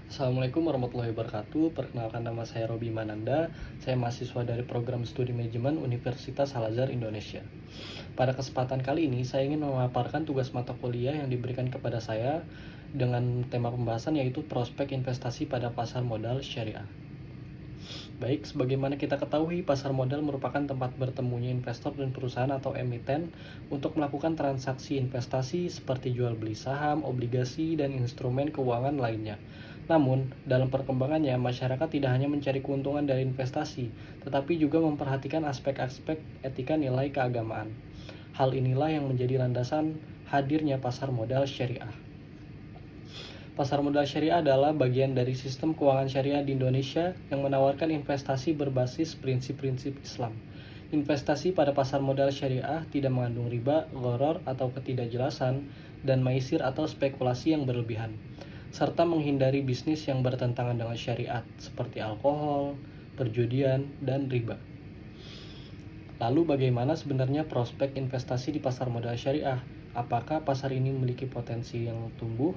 Assalamualaikum warahmatullahi wabarakatuh. Perkenalkan, nama saya Robi Mananda. Saya mahasiswa dari program studi manajemen Universitas Al-Azhar Indonesia. Pada kesempatan kali ini, saya ingin memaparkan tugas mata kuliah yang diberikan kepada saya dengan tema pembahasan yaitu prospek investasi pada pasar modal syariah. Baik, sebagaimana kita ketahui, pasar modal merupakan tempat bertemunya investor dan perusahaan atau emiten untuk melakukan transaksi investasi seperti jual beli saham, obligasi, dan instrumen keuangan lainnya. Namun, dalam perkembangannya, masyarakat tidak hanya mencari keuntungan dari investasi, tetapi juga memperhatikan aspek-aspek etika nilai keagamaan. Hal inilah yang menjadi landasan hadirnya pasar modal syariah. Pasar modal syariah adalah bagian dari sistem keuangan syariah di Indonesia yang menawarkan investasi berbasis prinsip-prinsip Islam. Investasi pada pasar modal syariah tidak mengandung riba, gharar atau ketidakjelasan, dan maisir atau spekulasi yang berlebihan, serta menghindari bisnis yang bertentangan dengan syariat seperti alkohol, perjudian, dan riba. Lalu bagaimana sebenarnya prospek investasi di pasar modal syariah? Apakah pasar ini memiliki potensi yang tumbuh?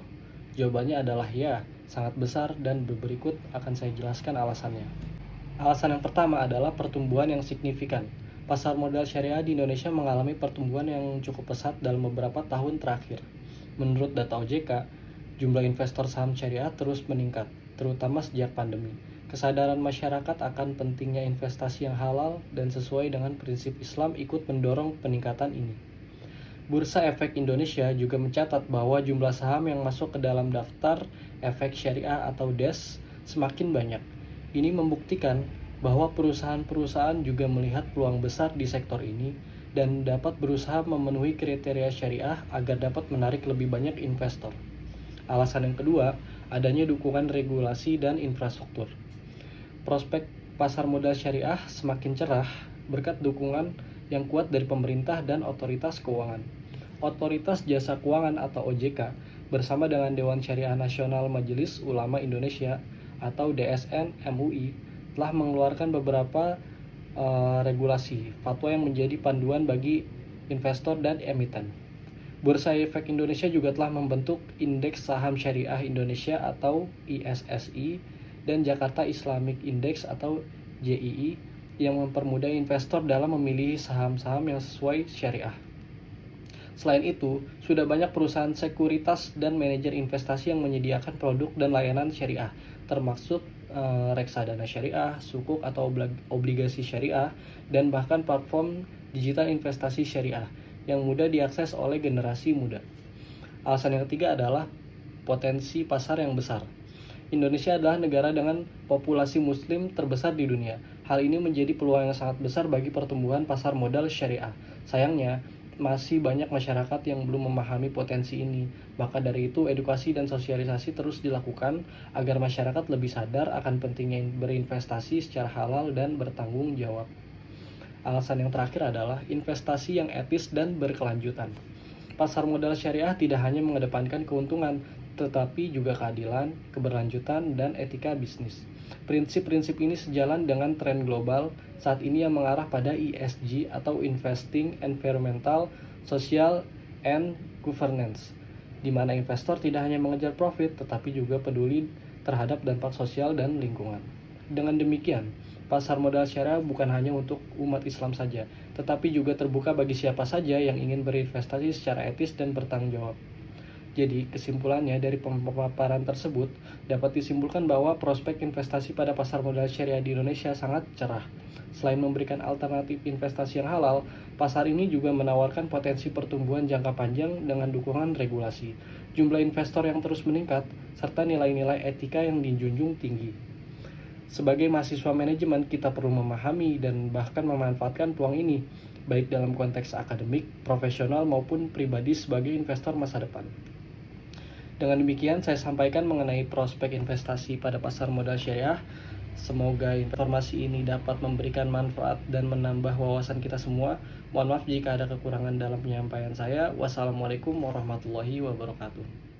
Jawabannya adalah ya, sangat besar, dan berikut akan saya jelaskan alasannya. Alasan yang pertama adalah pertumbuhan yang signifikan. Pasar modal syariah di Indonesia mengalami pertumbuhan yang cukup pesat dalam beberapa tahun terakhir. Menurut data OJK, jumlah investor saham syariah terus meningkat, terutama sejak pandemi. Kesadaran masyarakat akan pentingnya investasi yang halal dan sesuai dengan prinsip Islam ikut mendorong peningkatan ini. Bursa Efek Indonesia juga mencatat bahwa jumlah saham yang masuk ke dalam daftar efek syariah atau DES semakin banyak. Ini membuktikan bahwa perusahaan-perusahaan juga melihat peluang besar di sektor ini dan dapat berusaha memenuhi kriteria syariah agar dapat menarik lebih banyak investor. Alasan yang kedua, adanya dukungan regulasi dan infrastruktur. Prospek pasar modal syariah semakin cerah berkat dukungan yang kuat dari pemerintah dan otoritas keuangan. Otoritas Jasa Keuangan atau OJK bersama dengan Dewan Syariah Nasional Majelis Ulama Indonesia atau DSN MUI telah mengeluarkan beberapa regulasi fatwa yang menjadi panduan bagi investor dan emiten. Bursa Efek Indonesia juga telah membentuk Indeks Saham Syariah Indonesia atau ISSI dan Jakarta Islamic Index atau JII yang mempermudah investor dalam memilih saham-saham yang sesuai syariah. Selain itu, sudah banyak perusahaan sekuritas dan manajer investasi yang menyediakan produk dan layanan syariah, termasuk reksadana syariah, sukuk atau obligasi syariah, dan bahkan platform digital investasi syariah yang mudah diakses oleh generasi muda. Alasan yang ketiga adalah potensi pasar yang besar. Indonesia adalah negara dengan populasi muslim terbesar di dunia. Hal ini menjadi peluang yang sangat besar bagi pertumbuhan pasar modal syariah. Sayangnya, masih banyak masyarakat yang belum memahami potensi ini. Maka dari itu, edukasi dan sosialisasi terus dilakukan agar masyarakat lebih sadar akan pentingnya berinvestasi secara halal dan bertanggung jawab. Alasan yang terakhir adalah investasi yang etis dan berkelanjutan. Pasar modal syariah tidak hanya mengedepankan keuntungan, tetapi juga keadilan, keberlanjutan, dan etika bisnis. Prinsip-prinsip ini sejalan dengan tren global saat ini yang mengarah pada ESG atau Investing Environmental, Social, and Governance, di mana investor tidak hanya mengejar profit, tetapi juga peduli terhadap dampak sosial dan lingkungan. Dengan demikian, pasar modal syariah bukan hanya untuk umat Islam saja, tetapi juga terbuka bagi siapa saja yang ingin berinvestasi secara etis dan bertanggung jawab. Jadi, kesimpulannya dari pemaparan tersebut dapat disimpulkan bahwa prospek investasi pada pasar modal syariah di Indonesia sangat cerah. Selain memberikan alternatif investasi yang halal, pasar ini juga menawarkan potensi pertumbuhan jangka panjang dengan dukungan regulasi, jumlah investor yang terus meningkat, serta nilai-nilai etika yang dijunjung tinggi. Sebagai mahasiswa manajemen, kita perlu memahami dan bahkan memanfaatkan peluang ini, baik dalam konteks akademik, profesional, maupun pribadi sebagai investor masa depan. Dengan demikian, saya sampaikan mengenai prospek investasi pada pasar modal syariah. Semoga informasi ini dapat memberikan manfaat dan menambah wawasan kita semua. Mohon maaf jika ada kekurangan dalam penyampaian saya. Wassalamualaikum warahmatullahi wabarakatuh.